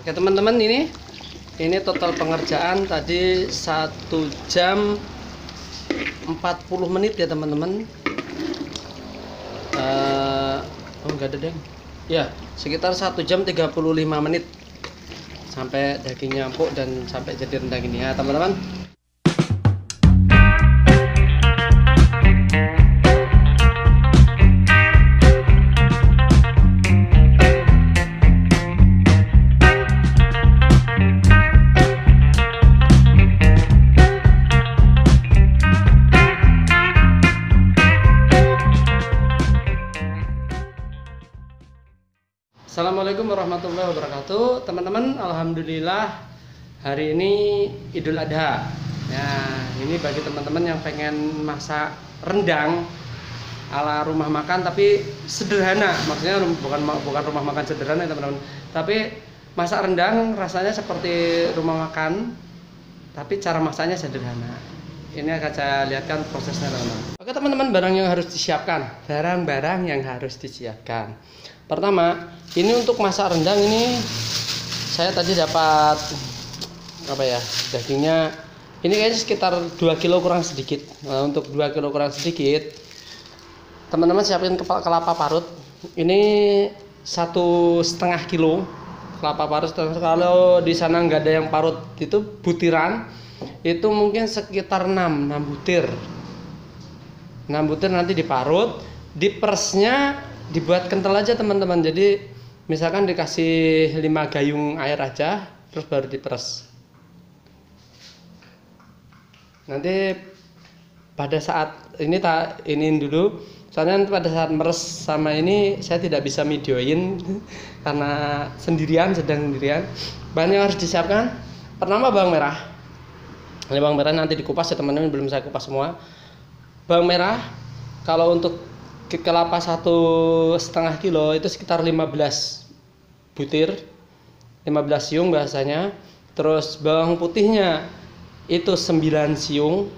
Oke teman-teman, ini total pengerjaan tadi 1 jam 40 menit ya teman-teman. Oh enggak ada deng ya, sekitar 1 jam 35 menit sampai dagingnya empuk dan sampai jadi rendang ini ya teman-teman. Assalamualaikum warahmatullahi wabarakatuh teman-teman. Alhamdulillah hari ini Idul Adha. Nah ini bagi teman-teman yang pengen masak rendang ala rumah makan tapi sederhana, maksudnya bukan rumah makan sederhana ya teman-teman, tapi masak rendang rasanya seperti rumah makan tapi cara masaknya sederhana. Ini akan saya lihatkan prosesnya teman-teman. Oke teman-teman, barang yang harus disiapkan. Pertama, ini untuk masak rendang ini saya tadi dapat dagingnya ini kayaknya sekitar 2 kilo kurang sedikit. Nah, untuk 2 kilo kurang sedikit teman-teman siapin kelapa parut. Ini 1,5 kilo kelapa parut. Kalau di sana nggak ada yang parut itu butiran, itu mungkin sekitar 6 butir. 6 butir nanti diparut, diperesnya dibuat kental aja teman-teman. Jadi misalkan dikasih 5 gayung air aja, terus baru diperes. Nanti pada saat ini ini dulu, soalnya pada saat meres sama ini saya tidak bisa videoin karena sedang sendirian. Bahan yang harus disiapkan, pertama bawang merah. Ini bawang merah nanti dikupas ya teman-teman, belum saya kupas semua. Bawang merah kalau untuk kelapa 1,5 kilo itu sekitar 15 butir, 15 siung bahasanya. Terus bawang putihnya itu 9 siung.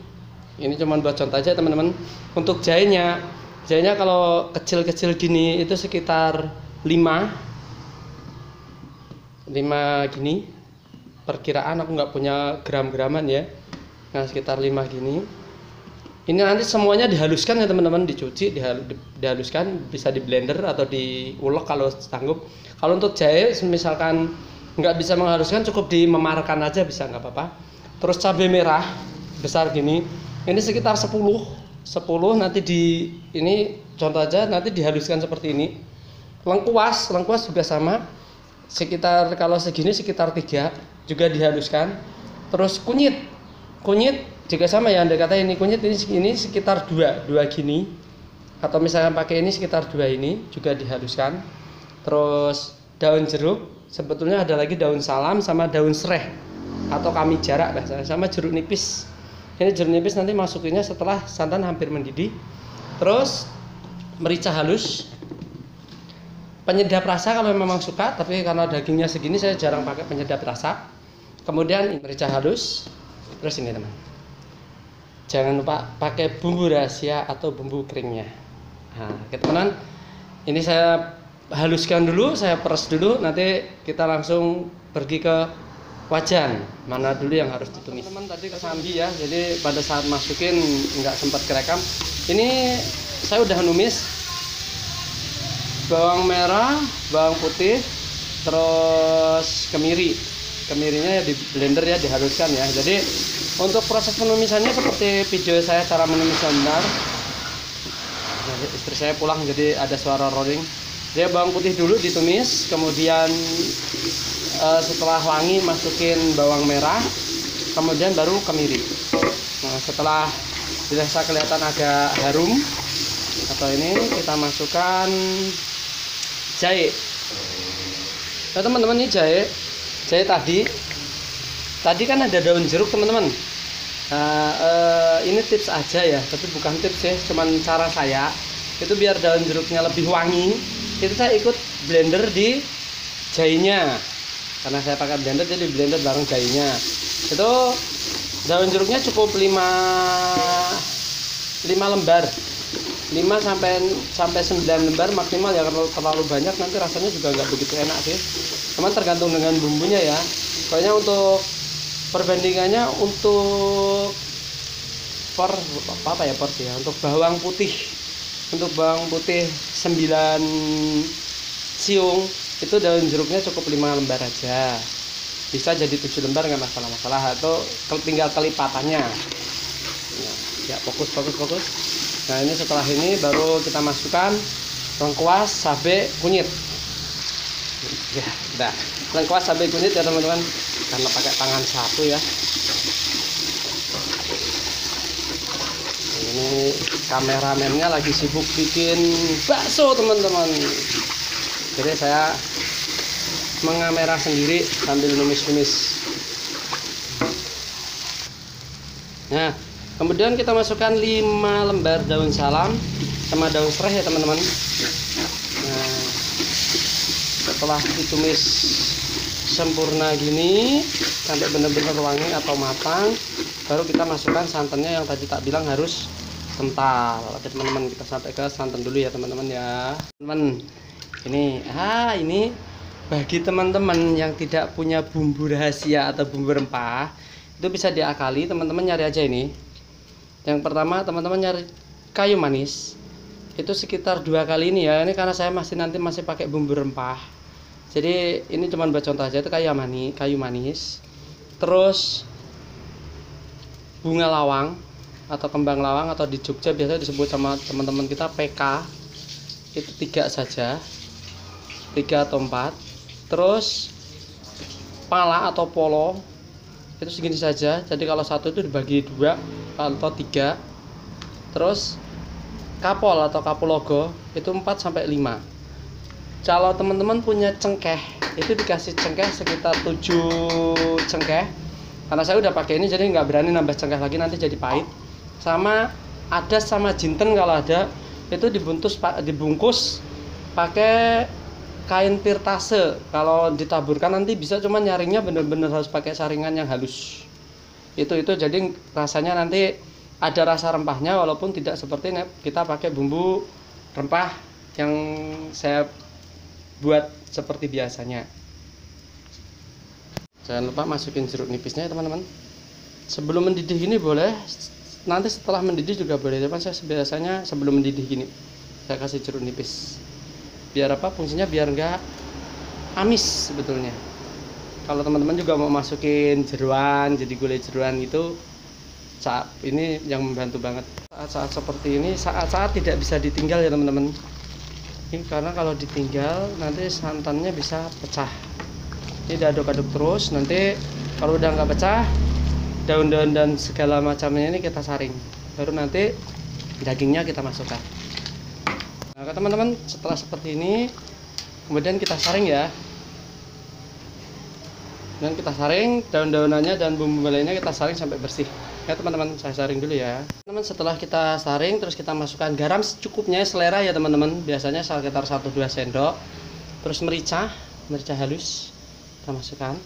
Ini cuma buat contoh aja teman-teman. Untuk jahenya kalau kecil-kecil gini itu sekitar 5 gini. Perkiraan aku nggak punya gram-graman ya. Nah sekitar 5 gini. Ini nanti semuanya dihaluskan ya teman-teman, dicuci, dihaluskan, bisa di blender atau diulek kalau sanggup. Kalau untuk jahe misalkan nggak bisa menghaluskan, cukup dimemarkan aja bisa, nggak apa-apa. Terus cabai merah besar gini, ini sekitar 10 nanti ini contoh aja, nanti dihaluskan seperti ini. Lengkuas juga sama, sekitar kalau segini sekitar 3 juga dihaluskan. Terus kunyit juga sama ya, Anda kata ini kunyit ini sekitar 2 gini, atau misalnya pakai ini sekitar 2 ini juga dihaluskan. Terus daun jeruk, sebetulnya ada lagi daun salam sama daun serai atau kami jarak sama jeruk nipis. Ini jeruk nipis nanti masukinnya setelah santan hampir mendidih. Terus merica halus, penyedap rasa kalau memang suka, tapi karena dagingnya segini saya jarang pakai penyedap rasa. Kemudian merica halus. Terus ini teman, jangan lupa pakai bumbu rahasia atau bumbu keringnya. Nah, teman-teman, ini saya haluskan dulu, saya peres dulu, nanti kita langsung pergi ke wajan. Mana dulu yang harus ditumis. Teman-teman tadi kesambi ya, jadi pada saat masukin nggak sempat kerekam. Ini saya udah numis bawang merah, bawang putih, terus kemirinya ya di blender ya, dihaluskan ya. Jadi untuk proses penumisannya seperti video saya cara menumis benar. Istri saya pulang jadi ada suara rolling. Dia bawang putih dulu ditumis, kemudian setelah wangi masukin bawang merah, kemudian baru kemiri. Nah setelah dirasa kelihatan agak harum atau ini, kita masukkan jahe. Nah teman-teman, ini jahe tadi kan ada daun jeruk teman-teman. Nah, ini tips aja ya, tapi bukan tips ya, cuman cara saya itu biar daun jeruknya lebih wangi. Itu saya ikut blender di jahenya, karena saya pakai blender jadi blender bareng jahenya. Itu daun jeruknya cukup 5 lembar 5 sampai 9 lembar maksimal ya. Kalau terlalu banyak nanti rasanya juga nggak begitu enak sih. Cuman tergantung dengan bumbunya ya. Pokoknya untuk perbandingannya untuk apa ya porsi ya. Untuk bawang putih 9 siung itu daun jeruknya cukup 5 lembar aja. Bisa jadi 7 lembar nggak masalah atau tinggal kelipatannya. Nah, ya fokus. Nah ini setelah ini baru kita masukkan lengkuas, cabai, kunyit. Ya udah, lengkuas, cabai, kunyit ya teman-teman, karena pakai tangan satu ya. Ini kameramennya lagi sibuk bikin bakso teman-teman, jadi saya mengamera sendiri sambil numis-numis. Nah kemudian kita masukkan 5 lembar daun salam sama daun serai ya teman-teman. Nah setelah ditumis sempurna gini sampai benar-benar wangi atau matang, baru kita masukkan santannya yang tadi tak bilang harus kental. Oke teman-teman, kita sampai ke santan dulu ya teman-teman ya. Teman, ini bagi teman-teman yang tidak punya bumbu rahasia atau bumbu rempah, itu bisa diakali. Teman-teman nyari aja ini. Yang pertama teman-teman nyari kayu manis, itu sekitar 2 kali ini ya. Ini karena saya masih pakai bumbu rempah, jadi ini cuma buat contoh aja. Itu kayu manis, terus bunga lawang atau kembang lawang, atau di Jogja biasa disebut sama teman-teman kita PK, itu 3 saja, 3 atau 4. Terus pala atau polo itu segini saja, jadi kalau satu itu dibagi 2 atau 3. Terus kapol atau kapulaga itu 4 sampai 5. Kalau teman-teman punya cengkeh, itu dikasih cengkeh sekitar 7 cengkeh. Karena saya udah pakai ini jadi nggak berani nambah cengkeh lagi, nanti jadi pahit. Sama adas sama jinten kalau ada, itu dibungkus pakai kain pirtase. Kalau ditaburkan nanti bisa, cuman nyaringnya bener-bener harus pakai saringan yang halus. Itu jadi rasanya nanti ada rasa rempahnya, walaupun tidak seperti kita pakai bumbu rempah yang saya buat seperti biasanya. Jangan lupa masukin jeruk nipisnya ya teman-teman. Sebelum mendidih gini boleh, nanti setelah mendidih juga boleh. Cuman saya biasanya sebelum mendidih gini saya kasih jeruk nipis. Biar apa? Fungsinya biar enggak amis sebetulnya. Kalau teman-teman juga mau masukin jeruan, jadi gulai jeruan itu saat ini yang membantu banget. Saat-saat seperti ini, saat-saat tidak bisa ditinggal ya teman-teman. Ini karena kalau ditinggal nanti santannya bisa pecah. Ini diaduk-aduk terus, nanti kalau udah nggak pecah, daun-daun dan segala macamnya ini kita saring. Baru nanti dagingnya kita masukkan. Nah teman-teman, setelah seperti ini kemudian kita saring ya. Dan kita saring daun-daunannya dan bumbu lainnya, kita saring sampai bersih ya teman-teman. Saya saring dulu ya teman-teman. Setelah kita saring, terus kita masukkan garam secukupnya, selera ya teman-teman, biasanya sekitar 1-2 sendok. Terus merica halus kita masukkan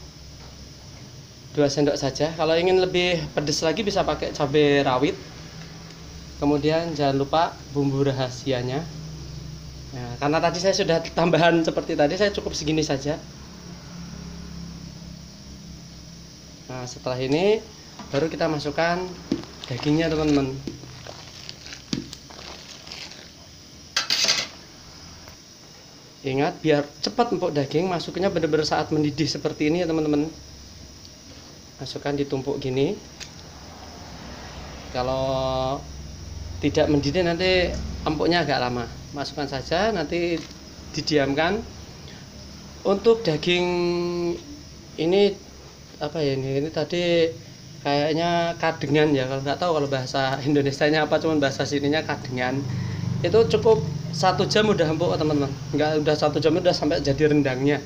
2 sendok saja. Kalau ingin lebih pedas lagi bisa pakai cabai rawit. Kemudian jangan lupa bumbu rahasianya. Nah, karena tadi saya sudah tambahan seperti tadi, saya cukup segini saja. Nah setelah ini baru kita masukkan dagingnya teman-teman. Ingat biar cepat empuk daging, masuknya benar-benar saat mendidih seperti ini ya teman-teman. Masukkan ditumpuk gini. Kalau tidak mendidih nanti empuknya agak lama. Masukkan saja, nanti didiamkan. Untuk daging ini apa ya, ini tadi kayaknya kadengan ya, kalau nggak tahu kalau bahasa Indonesianya apa, cuman bahasa sininya kadengan. Itu cukup 1 jam udah empuk teman-teman. Nggak, udah 1 jam udah sampai jadi rendangnya.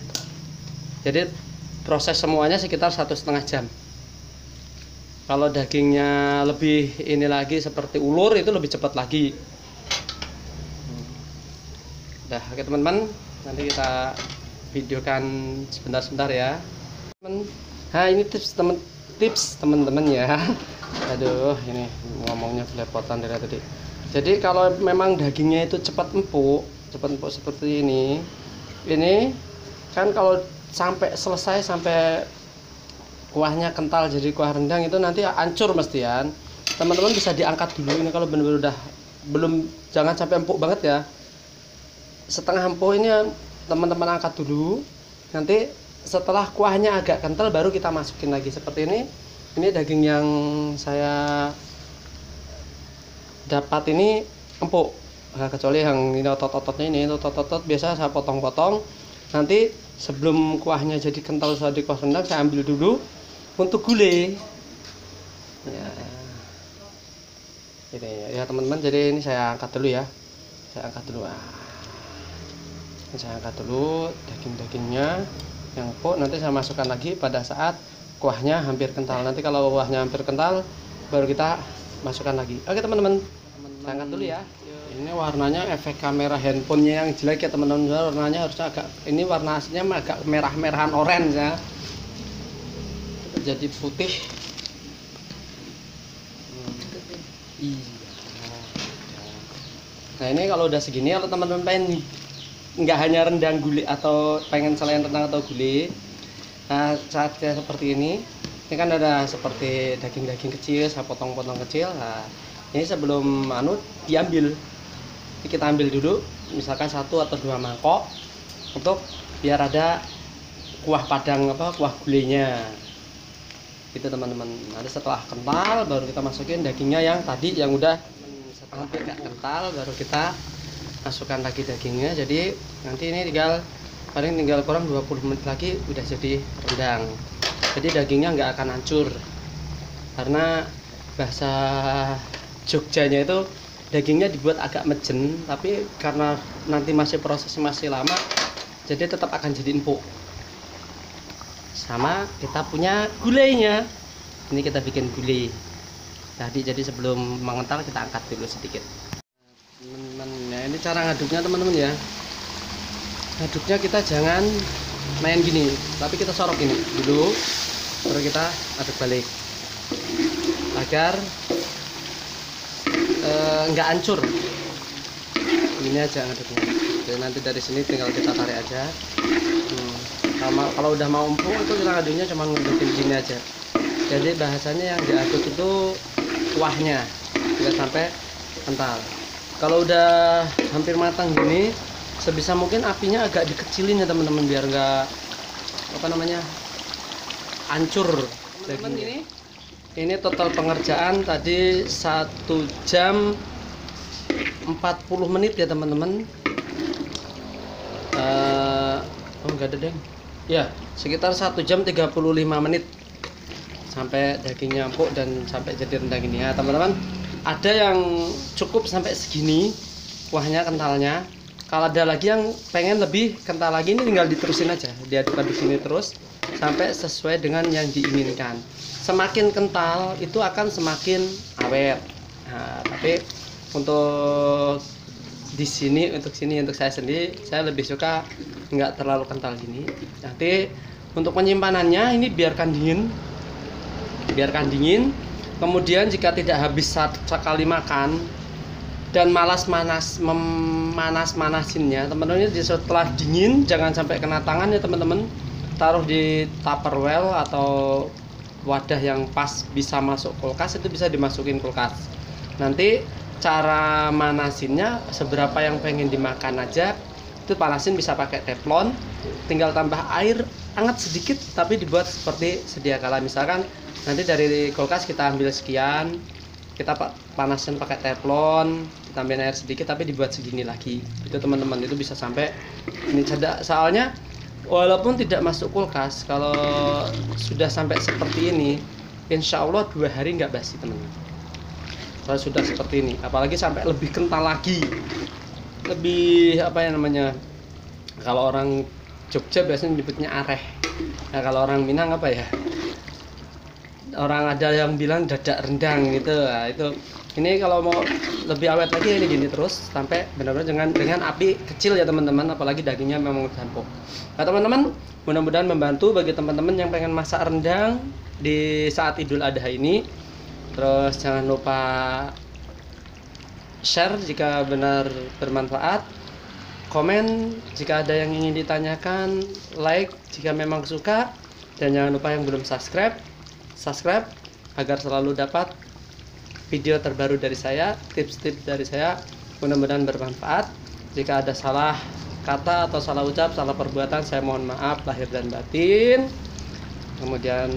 Jadi proses semuanya sekitar 1,5 jam. Kalau dagingnya lebih ini lagi seperti ulur, itu lebih cepat lagi. Udah, oke teman-teman, nanti kita videokan sebentar-sebentar ya. Nah ini tips teman-teman ya. Aduh, ini ngomongnya belepotan dari tadi. Jadi kalau memang dagingnya itu cepat empuk seperti ini kan kalau sampai selesai, sampai kuahnya kental jadi kuah rendang itu nanti hancur mestian. Teman-teman bisa diangkat dulu ini kalau benar-benar udah belum, jangan sampai empuk banget ya. Setengah empuk ini teman-teman angkat dulu. Nanti setelah kuahnya agak kental baru kita masukin lagi seperti ini. Ini daging yang saya dapat ini empuk. Nah, kecuali yang ini otot-ototnya, ini otot-otot biasa saya potong-potong. Nanti sebelum kuahnya jadi kental sudah di kuah rendang saya ambil dulu untuk gulai. Ya. Ini ya teman-teman, jadi ini saya angkat dulu ya. Saya angkat dulu. Saya angkat dulu daging-dagingnya yang empuk, nanti saya masukkan lagi pada saat kuahnya hampir kental. Nanti kalau kuahnya hampir kental baru kita masukkan lagi. Oke teman-teman, saya angkat dulu ya. Ini warnanya efek kamera handphonenya yang jelek ya teman-teman. Warnanya harusnya agak, ini warna aslinya agak merah-merahan orange ya, jadi putih. Iya. Nah ini kalau udah segini, kalau teman-teman pengen nggak hanya rendang gulai atau pengen selain rendang atau gulai, nah saatnya seperti ini kan ada seperti daging-daging kecil saya potong-potong kecil. Nah ini sebelum diambil, kita ambil dulu misalkan 1 atau 2 mangkok untuk biar ada kuah padang kuah gulainya gitu teman-teman. Nanti setelah kental baru kita masukin dagingnya yang tadi yang udah hampir nggak kental, baru kita masukkan lagi dagingnya. Jadi nanti ini paling tinggal kurang 20 menit lagi udah jadi rendang. Jadi dagingnya nggak akan hancur, karena bahasa Jogjanya itu dagingnya dibuat agak mejen, tapi karena nanti prosesnya masih lama, jadi tetap akan jadi empuk. Sama kita punya gulainya, ini kita bikin gulai tadi. Jadi sebelum mengental kita angkat dulu sedikit teman-teman. Nah ini cara ngaduknya teman-teman ya. Ngaduknya kita jangan main gini, tapi kita sorok ini dulu, baru kita aduk balik agar nggak hancur. Ini aja ngaduknya. Jadi nanti dari sini tinggal kita tarik aja. Kalau udah mau empuk itu kita ngaduknya cuma ngadukin gini aja. Jadi bahasanya yang diaduk itu kuahnya tidak sampai kental. Kalau udah hampir matang gini, sebisa mungkin apinya agak dikecilin ya teman-teman, biar nggak hancur dagingnya. Ini total pengerjaan tadi 1 jam 40 menit ya teman-teman. Enggak ada deng ya, sekitar 1 jam 35 menit sampai dagingnya empuk dan sampai jadi rendang ini ya teman-teman. Ada yang cukup sampai segini kuahnya kentalnya. Kalau ada lagi yang pengen lebih kental lagi, ini tinggal diterusin aja, diaduk-aduk sini terus sampai sesuai dengan yang diinginkan. Semakin kental itu akan semakin awet. Nah, tapi untuk untuk saya sendiri, saya lebih suka nggak terlalu kental gini. Nanti untuk penyimpanannya ini biarkan dingin. Kemudian jika tidak habis sekali makan dan memanas-manasinnya, teman-teman, ini setelah dingin jangan sampai kena tangan ya teman-teman. Taruh di tupperware atau wadah yang pas bisa masuk kulkas, itu bisa dimasukin kulkas. Nanti cara manasinnya seberapa yang pengen dimakan aja, itu panasin bisa pakai teflon, tinggal tambah air hangat sedikit tapi dibuat seperti sedia kala. Misalkan nanti dari kulkas kita ambil sekian, kita panasin pakai teflon, ditambahin air sedikit tapi dibuat segini lagi. Itu teman-teman, itu bisa sampai ini soalnya walaupun tidak masuk kulkas, kalau sudah sampai seperti ini, insya Allah 2 hari nggak basi teman-teman. Kalau sudah seperti ini, apalagi sampai lebih kental lagi, lebih kalau orang Jogja biasanya nyebutnya areh. Nah kalau orang Minang orang ada yang bilang dadak rendang gitu. Nah, itu ini kalau mau lebih awet lagi ini gini terus sampai benar-benar dengan api kecil ya teman-teman, apalagi dagingnya memang udah empuk. Nah teman-teman, mudah-mudahan membantu bagi teman-teman yang pengen masak rendang di saat Idul Adha ini. Terus jangan lupa share jika benar bermanfaat, komen jika ada yang ingin ditanyakan, like jika memang suka, dan jangan lupa yang belum subscribe agar selalu dapat video terbaru dari saya, tips-tips dari saya. Mudah-mudahan bermanfaat. Jika ada salah kata atau salah ucap, salah perbuatan, saya mohon maaf lahir dan batin. Kemudian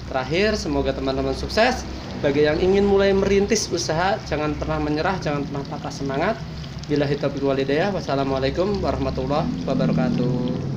terakhir, semoga teman-teman sukses. Bagi yang ingin mulai merintis usaha, jangan pernah menyerah, jangan pernah patah semangat. Billahi taufiq wal hidayah. Wassalamualaikum warahmatullahi wabarakatuh.